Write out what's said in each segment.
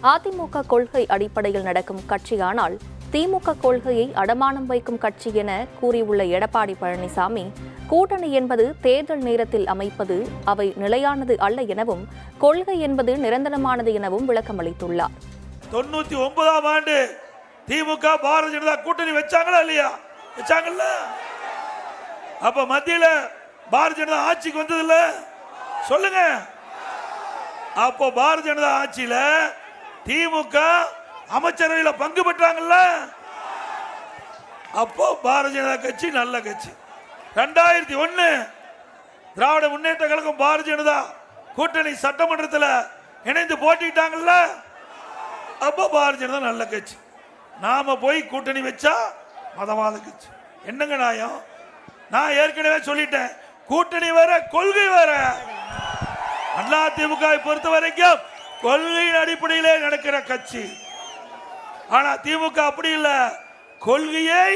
அதிமுக கொள்கை அடிப்படையில் நடக்கும் கட்சியானால் திமுக கொள்கையை அடமானம் வைக்கும் கட்சி என கூறியுள்ள எடப்பாடி பழனிசாமி, கூட்டணி என்பது தேர்தல் நேரத்தில் அமைப்பது, அவை நிலையானது அல்ல எனவும், கொள்கை என்பது நிரந்தரமானது எனவும் விளக்கமளித்துள்ளார். 99ஆம் ஆண்டு திமுக பாரதிய ஜனதா கூட்டணி வச்சாங்களா இல்லையா? வச்சாங்கல்ல. அப்ப மத்தியில பாரதிய ஜனதா ஆட்சிக்கு வந்தது இல்ல? சொல்லுங்க. அப்போ பாரதிய ஜனதா ஆட்சியில திமுக அமைச்சரவையில் பங்கு பெற்றாங்கல்ல? அப்போ பாரதிய ஜனதா கட்சி நல்ல கட்சி. 2001 திராவிட முன்னேற்ற கழகம் பாரதிய ஜனதா கூட்டணி சட்டமன்றத்தில் இணைந்து போட்டிட்டாங்கல்ல? அப்போ பாரதிய ஜனதா நல்ல கட்சி. நாம போய் கூட்டணி வச்சா மதவாத கட்சி. என்னங்க நியாயம்? நான் ஏற்கனவே சொல்லிட்டேன், கூட்டணி வேற கொள்கை வேற. அதிமுக பொறுத்த வரைக்கும் கொள்கையின் அடிப்படையிலே நடக்கிற கட்சி. ஆனா திமுக அப்படி இல்ல, கொள்கையை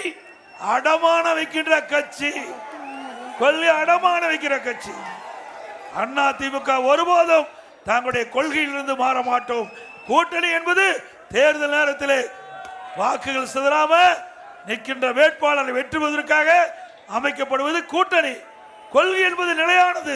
அடமான வைக்கின்ற கட்சி. கொள்கை அடமான வைக்கிற கட்சி. அண்ணா திமுக ஒருபோதும் தங்களுடைய கொள்கையிலிருந்து மாற மாட்டோம். கூட்டணி என்பது தேர்தல் நேரத்தில் வாக்குகள் சிதறாம நிற்கின்ற வேட்பாளரை வெற்றுவதற்காக அமைக்கப்படுவது கூட்டணி. கொள்கை என்பது நிலையானது.